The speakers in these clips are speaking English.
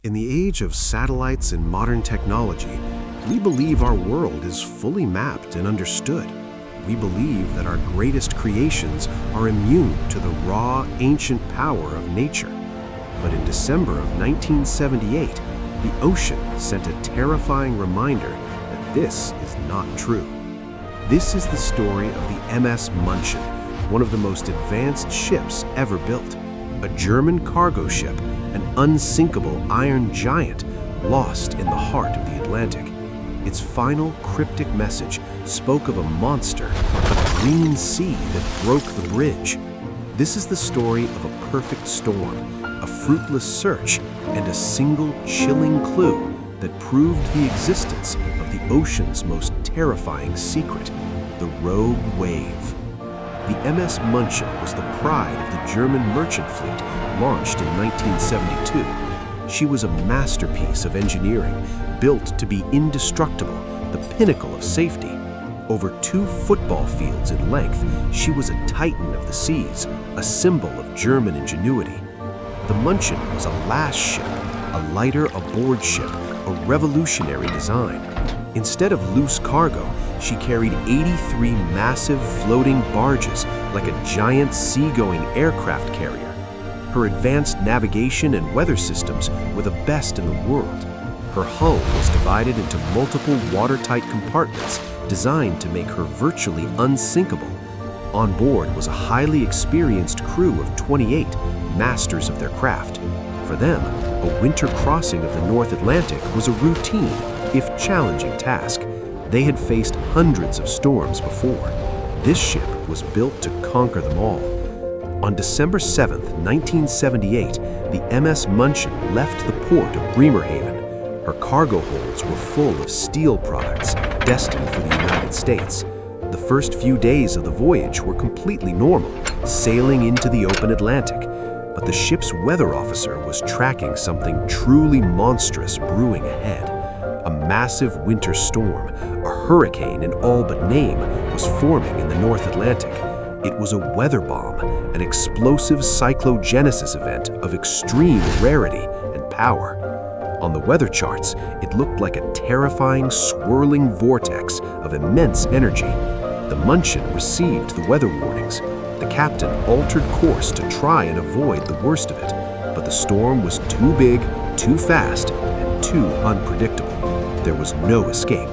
In the age of satellites and modern technology, we believe our world is fully mapped and understood. We believe that our greatest creations are immune to the raw, ancient power of nature. But in December of 1978, the ocean sent a terrifying reminder that this is not true. This is the story of the MS Munchen, one of the most advanced ships ever built. A German cargo ship, an unsinkable iron giant lost in the heart of the Atlantic. Its final cryptic message spoke of a monster, a green sea that broke the bridge. This is the story of a perfect storm, a fruitless search, and a single chilling clue that proved the existence of the ocean's most terrifying secret, the rogue wave. The MS Munchen was the pride of the German merchant fleet, launched in 1972. She was a masterpiece of engineering, built to be indestructible, the pinnacle of safety. Over 2 football fields in length, she was a titan of the seas, a symbol of German ingenuity. The Munchen was a last ship, a lighter aboard ship, a revolutionary design. Instead of loose cargo, she carried 83 massive floating barges like a giant sea-going aircraft carrier. Her advanced navigation and weather systems were the best in the world. Her hull was divided into multiple watertight compartments designed to make her virtually unsinkable. On board was a highly experienced crew of 28, masters of their craft. For them, a winter crossing of the North Atlantic was a routine, if challenging, task. They had faced hundreds of storms before. This ship was built to conquer them all. On December 7, 1978, the MS Munchen left the port of Bremerhaven. Her cargo holds were full of steel products destined for the United States. The first few days of the voyage were completely normal, sailing into the open Atlantic. But the ship's weather officer was tracking something truly monstrous brewing ahead. A massive winter storm, a hurricane in all but name, was forming in the North Atlantic. It was a weather bomb, an explosive cyclogenesis event of extreme rarity and power. On the weather charts, it looked like a terrifying, swirling vortex of immense energy. The Munchen received the weather warnings. The captain altered course to try and avoid the worst of it, but the storm was too big, too fast, and too unpredictable. There was no escape.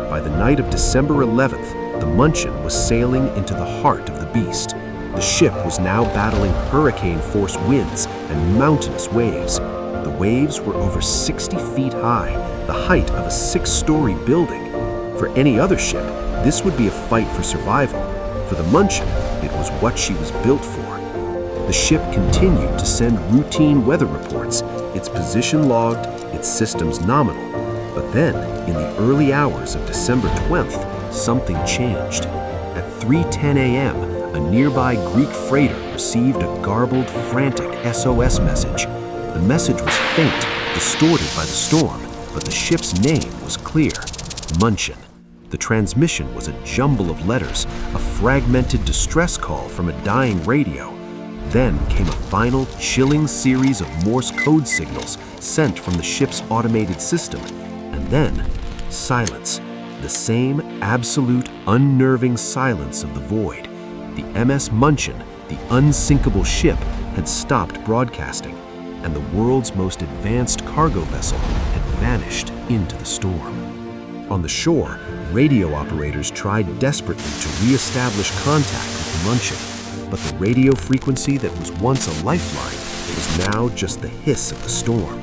By the night of December 11th, the Munchen was sailing into the heart of the beast. The ship was now battling hurricane-force winds and mountainous waves. The waves were over 60 feet high, the height of a 6-story building. For any other ship, this would be a fight for survival. For the Munchen, it was what she was built for. The ship continued to send routine weather reports, its position logged, its systems nominal. But then, in the early hours of December 12th, something changed. At 3:10 a.m., a nearby Greek freighter received a garbled, frantic S.O.S message. The message was faint, distorted by the storm, but the ship's name was clear: Munchen. The transmission was a jumble of letters, a fragmented distress call from a dying radio. Then came a final, chilling series of Morse code signals sent from the ship's automated system. And then, silence. The same absolute, unnerving silence of the void. The MS Munchen, the unsinkable ship, had stopped broadcasting, and the world's most advanced cargo vessel had vanished into the storm. On the shore, radio operators tried desperately to re-establish contact with the Munchen, but the radio frequency that was once a lifeline was now just the hiss of the storm.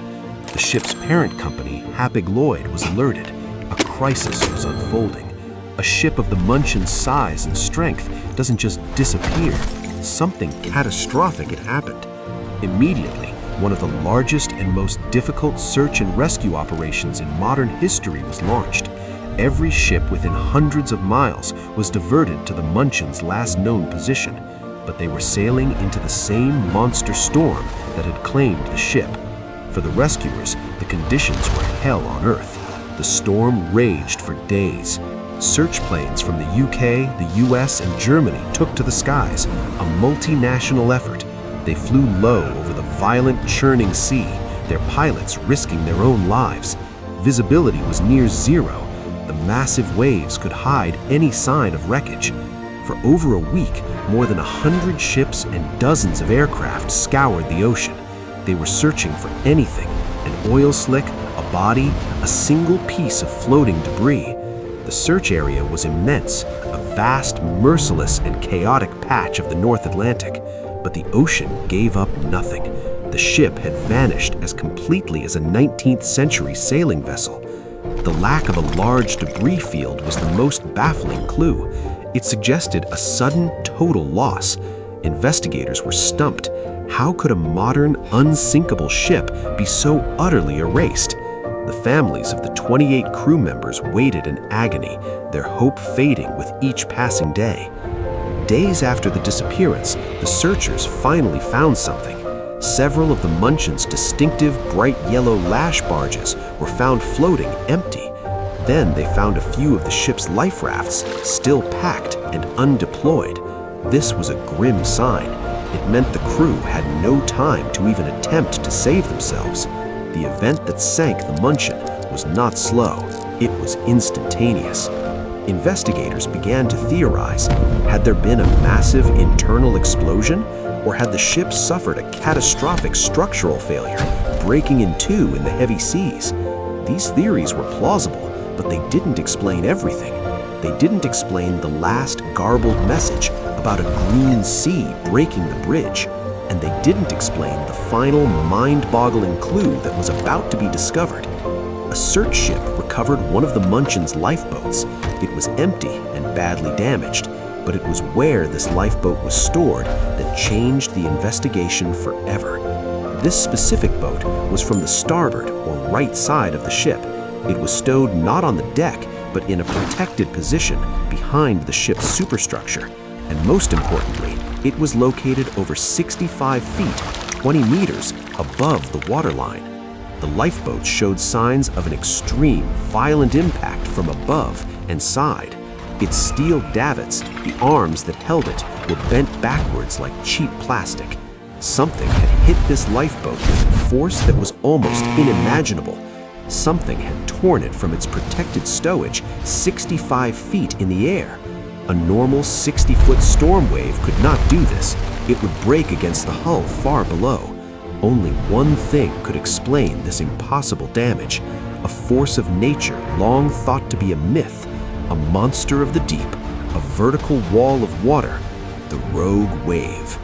The ship's parent company, Hapag-Lloyd, was alerted. A crisis was unfolding. A ship of the Munchen's size and strength doesn't just disappear. Something catastrophic had happened. Immediately, one of the largest and most difficult search and rescue operations in modern history was launched. Every ship within hundreds of miles was diverted to the Munchen's last known position, but they were sailing into the same monster storm that had claimed the ship. For the rescuers, the conditions were hell on earth. The storm raged for days. Search planes from the UK, the US, and Germany took to the skies, a multinational effort. They flew low over the violent, churning sea, their pilots risking their own lives. Visibility was near zero. The massive waves could hide any sign of wreckage. For over a week, more than 100 ships and dozens of aircraft scoured the ocean. They were searching for anything, an oil slick, a body, a single piece of floating debris. The search area was immense, a vast, merciless, and chaotic patch of the North Atlantic. But the ocean gave up nothing. The ship had vanished as completely as a 19th century sailing vessel. The lack of a large debris field was the most baffling clue. It suggested a sudden, total loss. Investigators were stumped. How could a modern, unsinkable ship be so utterly erased? The families of the 28 crew members waited in agony, their hope fading with each passing day. Days after the disappearance, the searchers finally found something. Several of the Munchen's distinctive bright yellow lash barges were found floating empty. Then they found a few of the ship's life rafts still packed and undeployed. This was a grim sign. It meant the crew had no time to even attempt to save themselves. The event that sank the Munchen was not slow. It was instantaneous. Investigators began to theorize, had there been a massive internal explosion, or had the ship suffered a catastrophic structural failure, breaking in two in the heavy seas? These theories were plausible, but they didn't explain everything. They didn't explain the last garbled message about a green sea breaking the bridge, and they didn't explain the final mind-boggling clue that was about to be discovered. A search ship recovered one of the Munchen's lifeboats. It was empty and badly damaged, but it was where this lifeboat was stored that changed the investigation forever. This specific boat was from the starboard or right side of the ship. It was stowed not on the deck, but in a protected position behind the ship's superstructure. And most importantly, it was located over 65 feet, 20 meters above the waterline. The lifeboat showed signs of an extreme, violent impact from above and side. Its steel davits, the arms that held it, were bent backwards like cheap plastic. Something had hit this lifeboat with force that was almost unimaginable. Something had torn it from its protected stowage 65 feet in the air. A normal 60-foot storm wave could not do this. It would break against the hull far below. Only one thing could explain this impossible damage, a force of nature long thought to be a myth, a monster of the deep, a vertical wall of water, the rogue wave.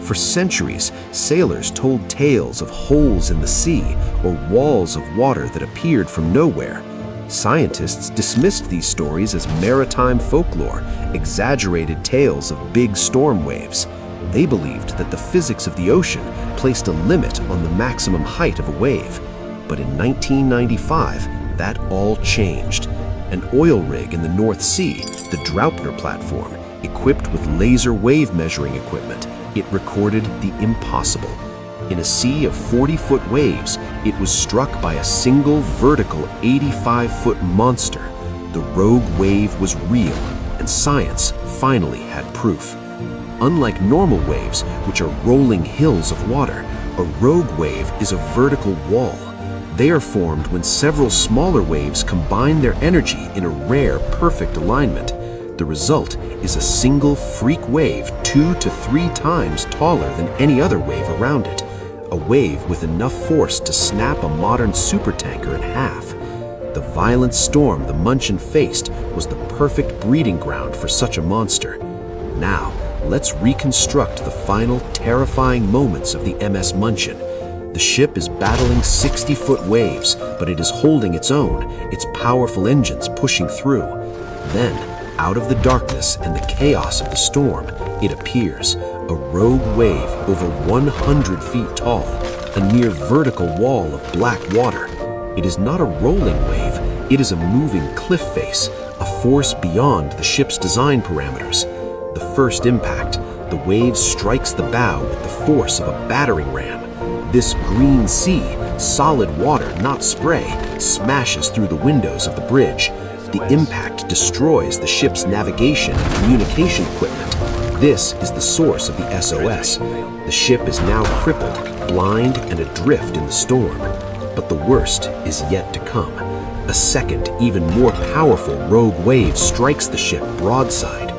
For centuries, sailors told tales of holes in the sea or walls of water that appeared from nowhere. Scientists dismissed these stories as maritime folklore, exaggerated tales of big storm waves. They believed that the physics of the ocean placed a limit on the maximum height of a wave. But in 1995, that all changed. An oil rig in the North Sea, the Draupner platform, equipped with laser wave measuring equipment, it recorded the impossible. In a sea of 40-foot waves, it was struck by a single vertical 85-foot monster. The rogue wave was real, and science finally had proof. Unlike normal waves, which are rolling hills of water, a rogue wave is a vertical wall. They are formed when several smaller waves combine their energy in a rare, perfect alignment. The result is a single freak wave 2 to 3 times taller than any other wave around it. A wave with enough force to snap a modern supertanker in half. The violent storm the Munchen faced was the perfect breeding ground for such a monster. Now, let's reconstruct the final terrifying moments of the MS Munchen. The ship is battling 60-foot waves, but it is holding its own, its powerful engines pushing through. Then, out of the darkness and the chaos of the storm, it appears, a rogue wave over 100 feet tall, a near vertical wall of black water. It is not a rolling wave, it is a moving cliff face, a force beyond the ship's design parameters. The first impact, the wave strikes the bow with the force of a battering ram. This green sea, solid water, not spray, smashes through the windows of the bridge. The impact destroys the ship's navigation and communication equipment. This is the source of the S.O.S. The ship is now crippled, blind and adrift in the storm. But the worst is yet to come. A second, even more powerful rogue wave strikes the ship broadside.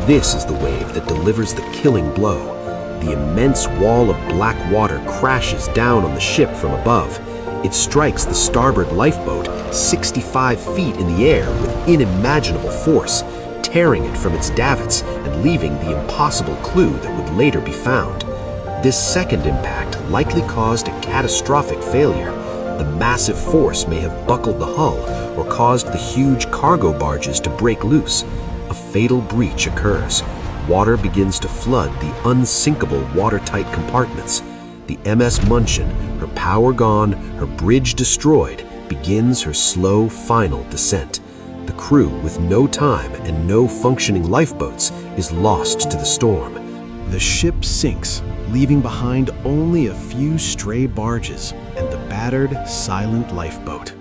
This is the wave that delivers the killing blow. The immense wall of black water crashes down on the ship from above. It strikes the starboard lifeboat 65 feet in the air with unimaginable force, tearing it from its davits and leaving the impossible clue that would later be found. This second impact likely caused a catastrophic failure. The massive force may have buckled the hull or caused the huge cargo barges to break loose. A fatal breach occurs. Water begins to flood the unsinkable watertight compartments. The MS Munchen, her power gone, her bridge destroyed, begins her slow final descent. The crew, with no time and no functioning lifeboats, is lost to the storm. The ship sinks, leaving behind only a few stray barges and the battered, silent lifeboat.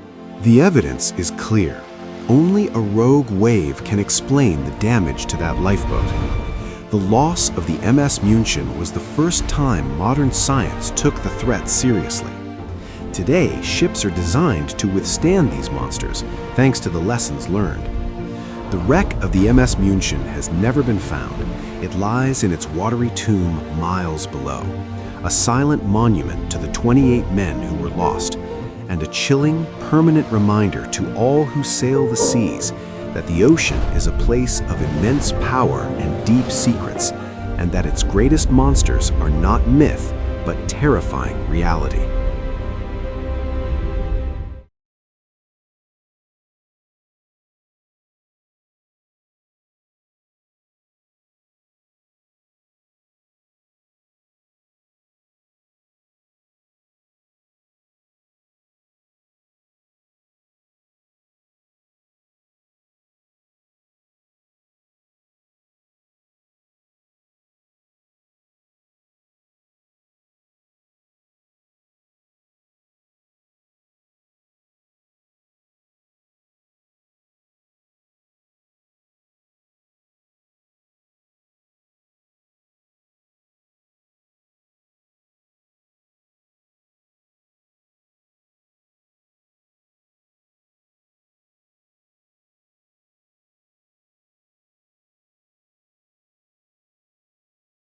The evidence is clear. Only a rogue wave can explain the damage to that lifeboat. The loss of the MS München was the first time modern science took the threat seriously. Today, ships are designed to withstand these monsters, thanks to the lessons learned. The wreck of the MS München has never been found. It lies in its watery tomb miles below, a silent monument to the 28 men who were lost, and a chilling, permanent reminder to all who sail the seas that the ocean is a place of immense power and deep secrets, and that its greatest monsters are not myth, but terrifying reality.